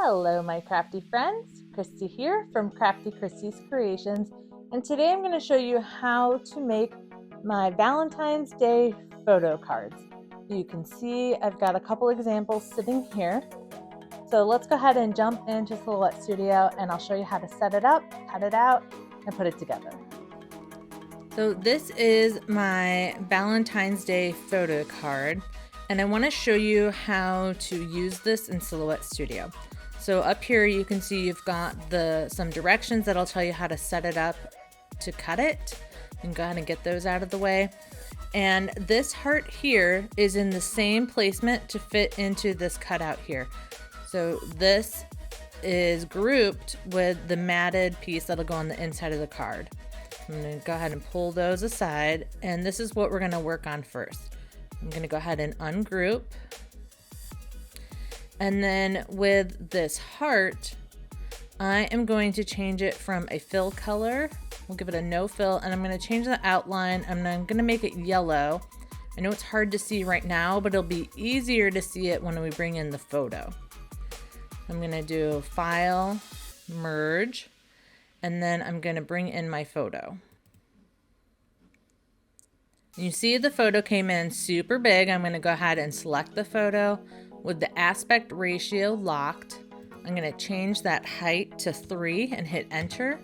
Hello, my crafty friends. Christy here from Crafty Christy's Creations, and today I'm going to show you how to make my Valentine's Day photo cards. You can see I've got a couple examples sitting here. So let's go ahead and jump into Silhouette Studio and I'll show you how to set it up, cut it out, and put it together. So this is my Valentine's Day photo card, and I want to show you how to use this in Silhouette Studio. So up here you can see you've got some directions that'll tell you how to set it up to cut it, and go ahead and get those out of the way. And this heart here is in the same placement to fit into this cutout here. So this is grouped with the matted piece that'll go on the inside of the card. I'm going to go ahead and pull those aside, and this is what we're going to work on first. I'm going to go ahead and ungroup. And then with this heart, I am going to change it from a fill color. We'll give it a no fill, and I'm going to change the outline. I'm going to make it yellow. I know it's hard to see right now, but it'll be easier to see it when we bring in the photo. I'm going to do File, Merge, and then I'm going to bring in my photo. You see the photo came in super big. I'm going to go ahead and select the photo with the aspect ratio locked. I'm going to change that height to 3 and hit enter.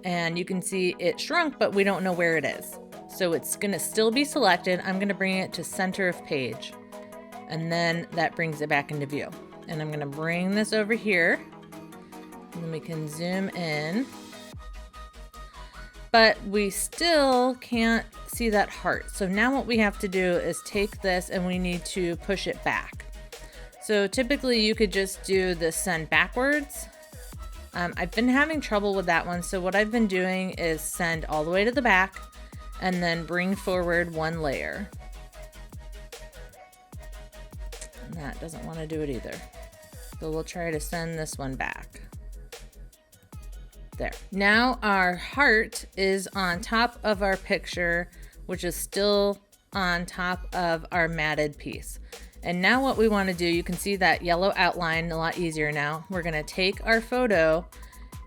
And you can see it shrunk, but we don't know where it is. So it's going to still be selected. I'm going to bring it to center of page. And then that brings it back into view. And I'm going to bring this over here. And then we can zoom in. But we still can't see that heart. So now what we have to do is take this and we need to push it back. So typically you could just do the send backwards. I've been having trouble with that one. So what I've been doing is send all the way to the back and then bring forward one layer. And that doesn't want to do it either. So we'll try to send this one back. There. Now our heart is on top of our picture, which is still on top of our matted piece. And now what we want to do, you can see that yellow outline a lot easier now. We're going to take our photo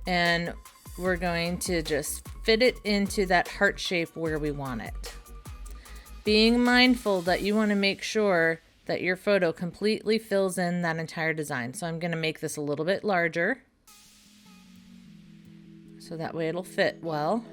and we're going to just fit it into that heart shape where we want it. Being mindful that you want to make sure that your photo completely fills in that entire design. So I'm going to make this a little bit larger, so that way it'll fit well.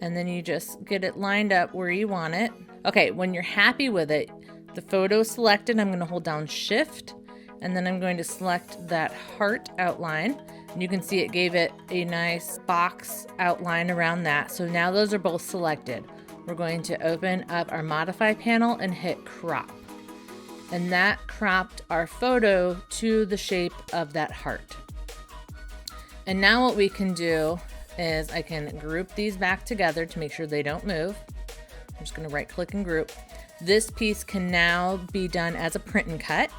And then you just get it lined up where you want it. Okay, when you're happy with it, the photo is selected, I'm going to hold down Shift, and then I'm going to select that heart outline. And you can see it gave it a nice box outline around that. So now those are both selected. We're going to open up our Modify panel and hit Crop. And that cropped our photo to the shape of that heart. And now what we can do is I can group these back together to make sure they don't move. I'm just going to right click and group. This piece can now be done as a print and cut.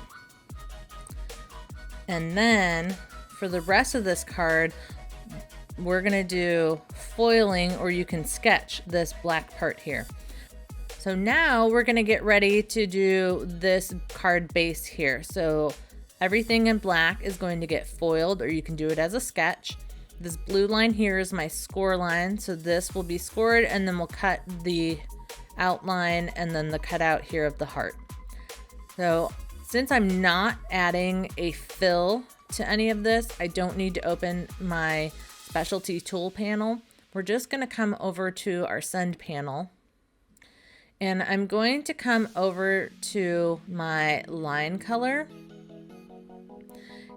And then for the rest of this card, we're going to do foiling, or you can sketch this black part here. So now we're going to get ready to do this card base here. So everything in black is going to get foiled, or you can do it as a sketch. This blue line here is my score line. So this will be scored, and then we'll cut the outline and then the cutout here of the heart. So since I'm not adding a fill to any of this, I don't need to open my specialty tool panel. We're just going to come over to our send panel. And I'm going to come over to my line color.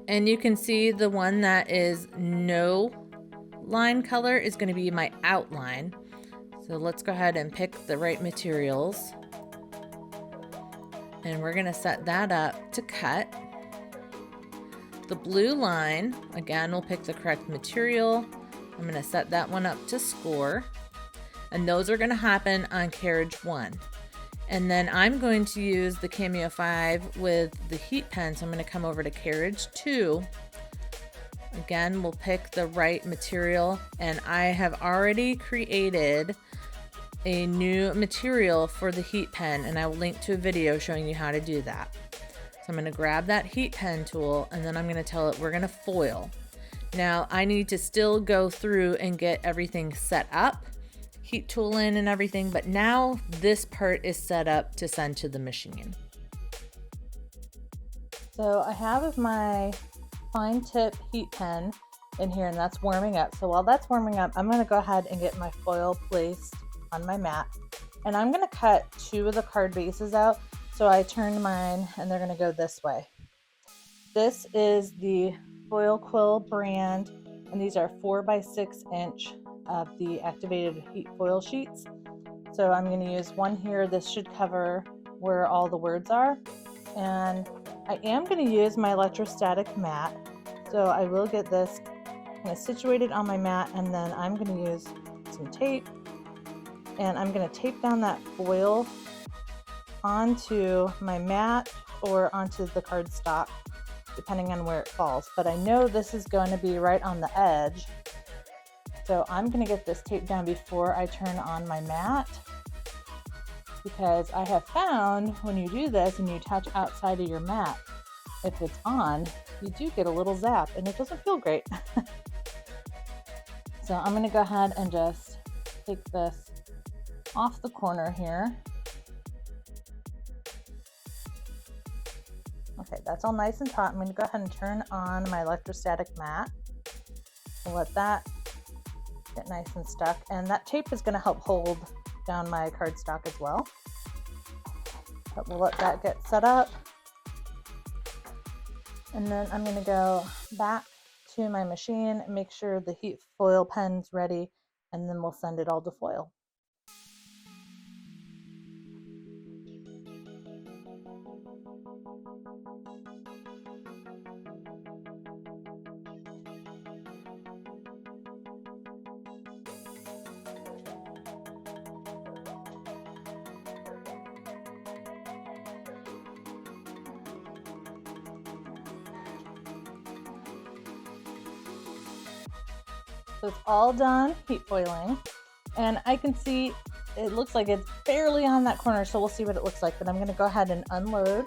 And you can see the one that is no line color is going to be my outline. So let's go ahead and pick the right materials. And we're going to set that up to cut. The blue line, again, we'll pick the correct material. I'm going to set that one up to score. And those are going to happen on carriage 1. And then I'm going to use the Cameo 5 with the heat pen. So I'm going to come over to carriage 2. Again, we'll pick the right material. And I have already created a new material for the heat pen, and I will link to a video showing you how to do that. So I'm going to grab that heat pen tool and then I'm going to tell it we're going to foil. Now I need to still go through and get everything set up, heat tool in and everything, but now this part is set up to send to the machine. So I have my fine tip heat pen in here and that's warming up. So while that's warming up, I'm going to go ahead and get my foil placed on my mat. And I'm going to cut 2 of the card bases out. So I turned mine and they're going to go this way. This is the Foil Quill brand, and these are 4x6 inch of the activated heat foil sheets. So I'm going to use one here. This should cover where all the words are. And I am going to use my electrostatic mat. So I will get this kind of situated on my mat, and then I'm going to use some tape. And I'm going to tape down that foil onto my mat or onto the cardstock, depending on where it falls. But I know this is going to be right on the edge. So I'm going to get this taped down before I turn on my mat, because I have found when you do this and you touch outside of your mat, if it's on, you do get a little zap and it doesn't feel great. So I'm going to go ahead and just take this off the corner here. Okay, that's all nice and taut. I'm going to go ahead and turn on my electrostatic mat. I'll let that get nice and stuck. And that tape is going to help hold down my cardstock as well. But we'll let that get set up. And then I'm going to go back to my machine and make sure the heat foil pen's ready, and then we'll send it all to foil. So it's all done heat foiling, and I can see it looks like it's barely on that corner, so we'll see what it looks like. But I'm going to go ahead and unload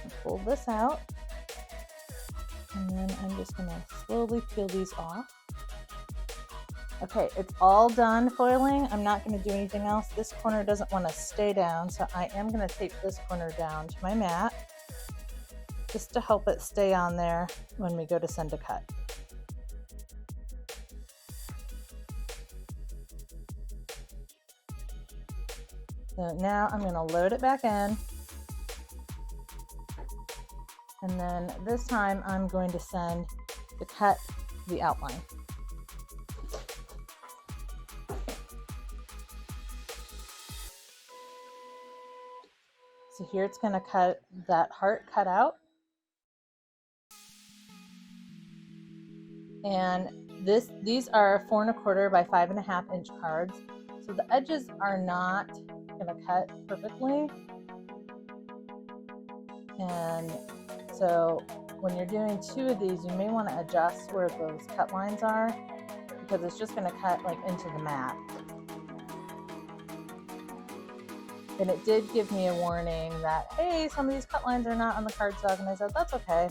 and pull this out, and then I'm just going to slowly peel these off. Okay, it's all done foiling. I'm not going to do anything else. This corner doesn't want to stay down, so I am going to tape this corner down to my mat just to help it stay on there when we go to send a cut. So now I'm going to load it back in, and then this time I'm going to send to cut the outline. So here it's going to cut that heart cut out, and these are 4 1/4 by 5 1/2 inch cards. So the edges are not going to cut perfectly, and so when you're doing 2 of these, you may want to adjust where those cut lines are, because it's just going to cut like into the mat. And it did give me a warning that, hey, some of these cut lines are not on the cardstock, and I said that's okay.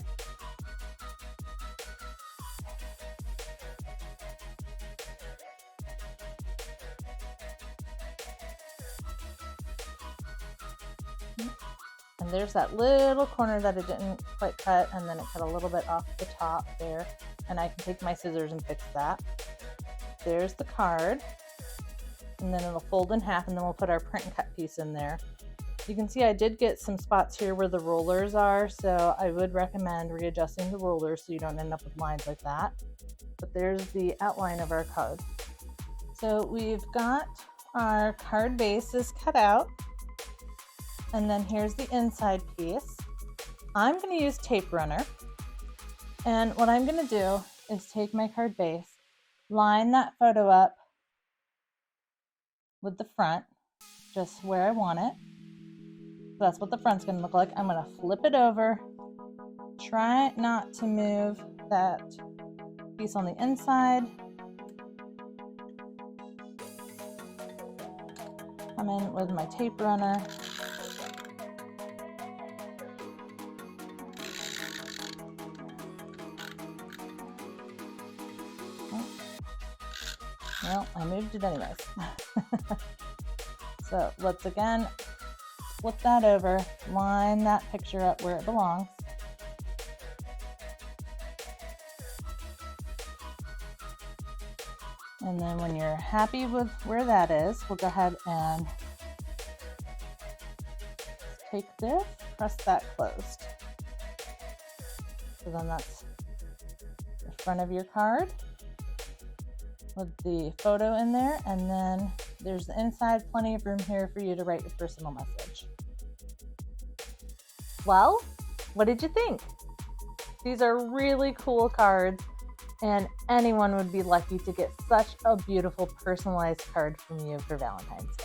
And there's that little corner that it didn't quite cut, and then it cut a little bit off the top there, and I can take my scissors and fix that. There's the card, and then it'll fold in half, and then we'll put our print and cut piece in there. You can see I did get some spots here where the rollers are, so I would recommend readjusting the rollers so you don't end up with lines like that. But there's the outline of our card. So we've got our card bases cut out, and then here's the inside piece. I'm going to use tape runner, and what I'm going to do is take my card base, line that photo up with the front, just where I want it. So that's what the front's going to look like. I'm going to flip it over, try not to move that piece on the inside. Come in with my tape runner. Well, I moved it anyways. So let's again flip that over, line that picture up where it belongs. And then when you're happy with where that is, we'll go ahead and take this, press that closed. So then that's the front of your card with the photo in there, and then there's the inside, plenty of room here for you to write your personal message. Well, what did you think? These are really cool cards, and anyone would be lucky to get such a beautiful personalized card from you for Valentine's Day.